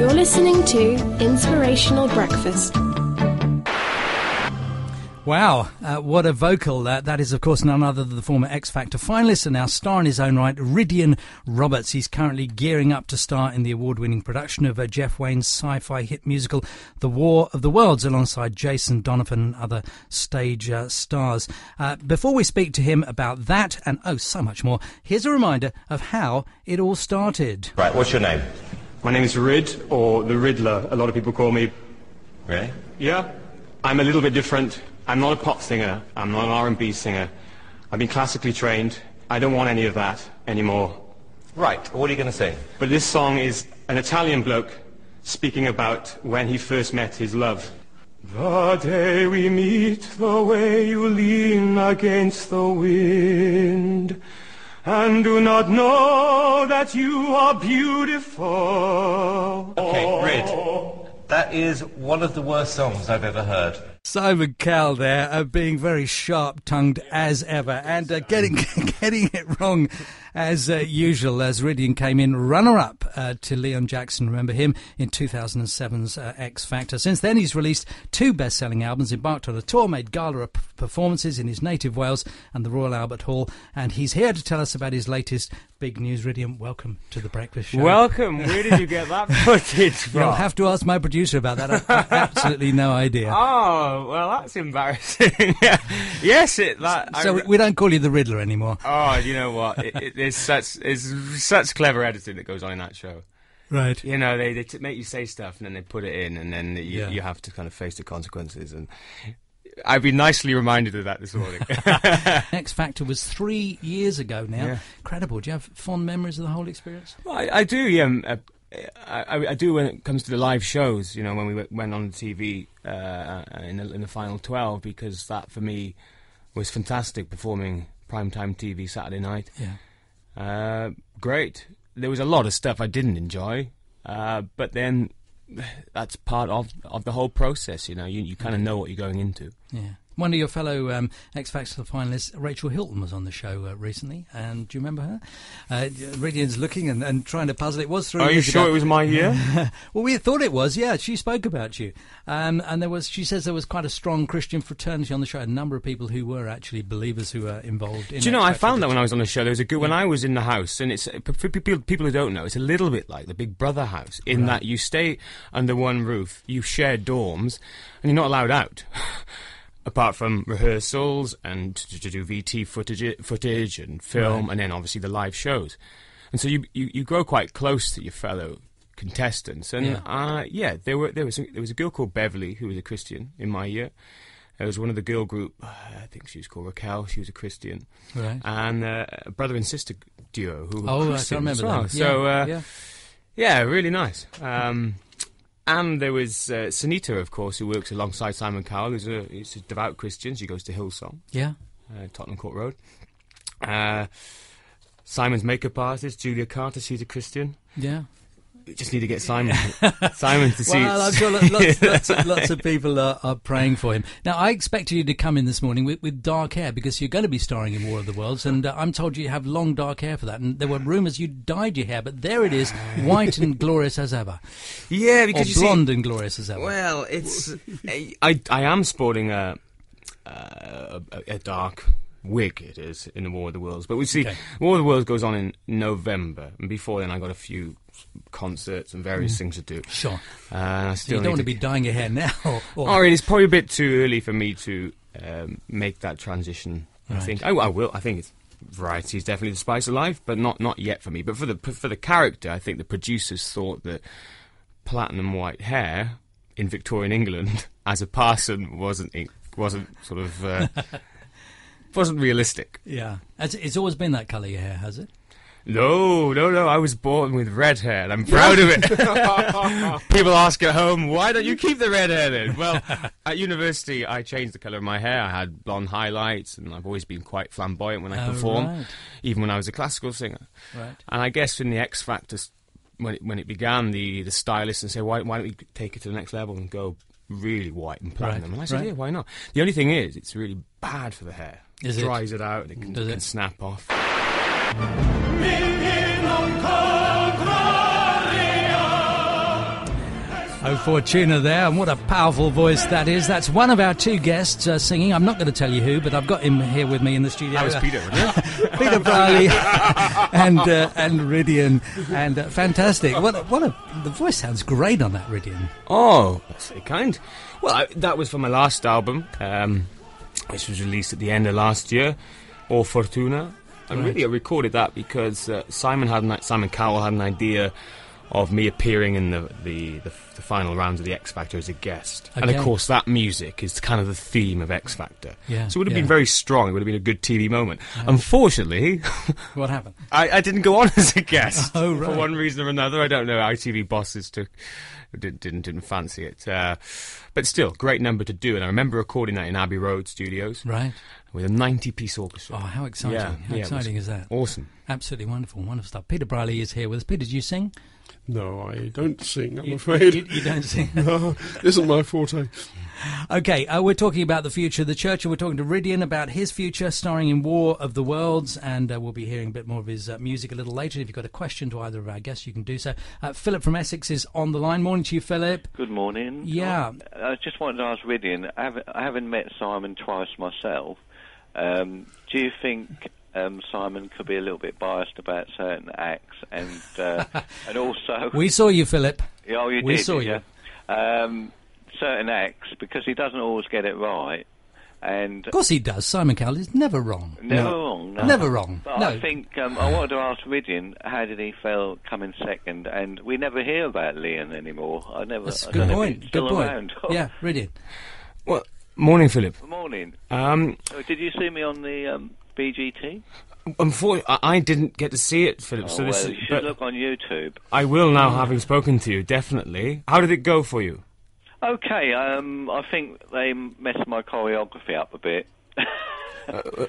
You're listening to Inspirational Breakfast. Wow, what a vocal. That is, of course, none other than the former X Factor finalist and now star in his own right, Rhydian Roberts. He's currently gearing up to star in the award-winning production of Jeff Wayne's sci-fi hit musical The War of the Worlds, alongside Jason Donovan and other stage stars. Before we speak to him about that and, so much more, here's a reminder of how it all started. Right, what's your name? My name is Ryd, or the Riddler, a lot of people call me. Really? Yeah, I'm a little bit different. I'm not a pop singer. I'm not an R&B singer. I've been classically trained. I don't want any of that anymore. Right, what are you going to sing? But this song is an Italian bloke speaking about when he first met his love. The day we meet, the way you lean against the wind, and do not know that you are beautiful. Okay, Ryd, that is one of the worst songs I've ever heard. Simon Cowell there, being very sharp-tongued as ever, and getting it wrong as usual, as Rhydian came in runner-up to Leon Jackson. Remember him in 2007's X Factor. Since then, he's released 2 best-selling albums, embarked on a tour, made gala performances in his native Wales and the Royal Albert Hall, and he's here to tell us about his latest big news. Rhydian, welcome to the Breakfast Show. Welcome. Where did you get that footage from? You'll have to ask my producer about that. I have absolutely no idea. Oh, well, that's embarrassing. Yes, we don't call you the Riddler anymore. Oh, you know what? It's such clever editing that goes on in that show. Right. You know, they make you say stuff and then they put it in, and then you have to kind of face the consequences. And I've been nicely reminded of that this morning. X Factor was 3 years ago now. Yeah. Incredible. Do you have fond memories of the whole experience? Well, I do, yeah. I do when it comes to the live shows, you know, when we went on TV in the final 12, because that for me was fantastic, performing primetime TV Saturday night. Yeah. Great. There was a lot of stuff I didn't enjoy, but then that's part of the whole process, you know. You kind of know what you're going into. Yeah. One of your fellow X Factor finalists, Rachel Hilton, was on the show recently, and do you remember her? Rhydian's looking and trying to puzzle. It was 3 years ago. Are you sure it was my year? Well, we thought it was, yeah. She spoke about you. And she says there was quite a strong Christian fraternity on the show, a number of people who were actually believers who were involved in. Do you know, I found that when I was on the show, there was a good, when I was in the house, and it's, for people who don't know, it's a little bit like the Big Brother house, in that you stay under one roof, you share dorms, and you're not allowed out. Apart from rehearsals and to do VT footage and film, and then obviously the live shows. And so you grow quite close to your fellow contestants. And there was a girl called Beverly who was a Christian in my year. There was one of the girl group, I think she was called Raquel, she was a Christian. Right. And a brother and sister duo who were Christian. I remember that. So, really nice. And there was Sunita, of course, who works alongside Simon Cowell, who's a devout Christian. She goes to Hillsong, Tottenham Court Road. Simon's makeup artist, Julia Carter, she's a Christian. Yeah. You just need to get Simon to see. Well, I'm sure lots of people are praying for him. Now, I expected you to come in this morning with dark hair, because you're going to be starring in War of the Worlds, and I'm told you have long dark hair for that. And there were rumours you dyed your hair, but there it is, white and glorious as ever. Yeah, because or blonde and glorious as ever. Well, it's I am sporting a dark wig, it is, in the War of the Worlds. But we see, War of the Worlds goes on in November, and before then I got a few concerts and various things to do. Sure. I still you don't want to be dyeing your hair now. Or it's probably a bit too early for me to make that transition. Right. I think I will. I think it's variety is definitely the spice of life, but not yet for me. But for the character, I think the producers thought that platinum white hair in Victorian England as a parson wasn't sort of wasn't realistic. Yeah, it's always been that colour your hair, has it? No. I was born with red hair, and I'm proud of it. People ask at home, why don't you keep the red hair then? Well, at university, I changed the colour of my hair. I had blonde highlights, and I've always been quite flamboyant when I perform, even when I was a classical singer. Right. And I guess in the X Factor, when it began, the stylists and say, why don't we take it to the next level and go really white and platinum? And I said, yeah, why not? The only thing is, it's really bad for the hair. It dries it out, and it can snap off. Fortuna there, and what a powerful voice that is. That's one of our two guests singing. I'm not going to tell you who, but I've got him here with me in the studio. That was Peter, wasn't it? Peter Briley and Rhydian, and fantastic. The voice sounds great on that, Rhydian. Oh, that's very kind. Well, that was for my last album, which was released at the end of last year, O Fortuna. And really, I recorded that because Simon Cowell had an idea of me appearing in the final rounds of the X Factor as a guest. Okay. And of course that music is kind of the theme of X Factor. Yeah, so it would have been very strong, it would have been a good TV moment. Unfortunately... What happened? I didn't go on as a guest. Oh, right. For one reason or another, I don't know. ITV bosses didn't fancy it. But still, great number to do. And I remember recording that in Abbey Road Studios. Right. With a 90-piece orchestra. Oh, how exciting. How exciting is that? Awesome. Absolutely wonderful stuff. Peter Briley is here with us. Peter, do you sing? No, I don't sing, I'm afraid. You don't sing? No, isn't my forte. Okay, we're talking about the future of the church, and we're talking to Rhydian about his future, starring in War of the Worlds, and we'll be hearing a bit more of his music a little later. If you've got a question to either of our guests, you can do so. Philip from Essex is on the line. Morning to you, Philip. Good morning. Yeah. I just wanted to ask Rhydian, I haven't met Simon twice myself. Do you think Simon could be a little bit biased about certain acts, and also... We saw you, Philip. Oh, you did? We saw you. Certain acts, because he doesn't always get it right. And of course he does. Simon Cowell is never wrong. Never wrong, no. Never wrong. But no. I think I wanted to ask Rhydian, how did he feel coming second? And we never hear about Leon anymore. That's a good point. Good point. Around. Yeah, Rhydian. Well, morning, Philip. Morning. So did you see me on the BGT? Unfortunately, I didn't get to see it, Philip. Oh, well, you should look on YouTube. I will now, having spoken to you, definitely. How did it go for you? Okay, I think they messed my choreography up a bit.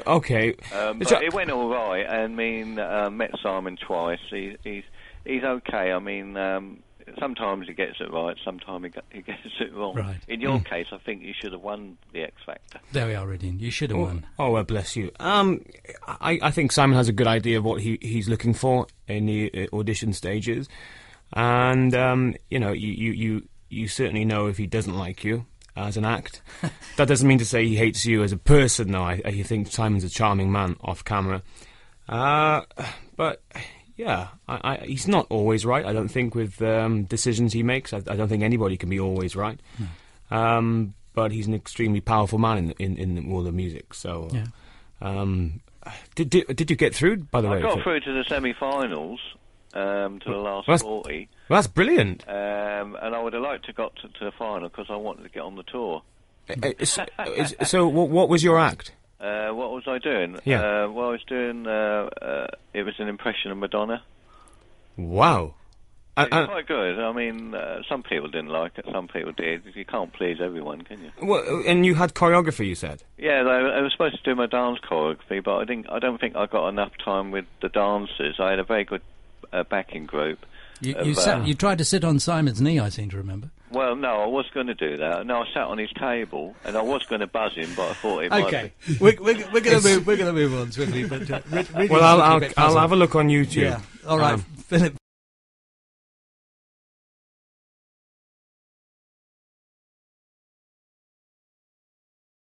Okay. But it went all right. I mean, met Simon twice. He's okay. I mean, sometimes he gets it right, sometimes he gets it wrong. Right. In your case, I think you should have won the X Factor. There we are, Rhydian. You should have won. Oh, well, bless you. I think Simon has a good idea of what he's looking for in the audition stages. And, you certainly know if he doesn't like you as an act. That doesn't mean to say he hates you as a person, though. I think Simon's a charming man off camera. But... yeah, he's not always right, I don't think, with decisions he makes. I don't think anybody can be always right. But he's an extremely powerful man in the world of music. So, did you get through, by the way? I got through to the semi-finals, to the last 40. Well, that's brilliant. And I would have liked to got to the final because I wanted to get on the tour. So, what was your act? What was I doing? Yeah. I was doing, it was an impression of Madonna. Wow. It's quite good. I mean, some people didn't like it, some people did. You can't please everyone, can you? Well, and you had choreography, you said? Yeah, I was supposed to do my dance choreography, but I don't think I got enough time with the dancers. I had a very good backing group. You tried to sit on Simon's knee, I seem to remember. Well, no, I was going to do that. No, I sat on his table, and I was going to buzz him, but I thought it might be... we're going to move on swiftly. But well, I'll have a look on YouTube. Yeah, all right, Philip.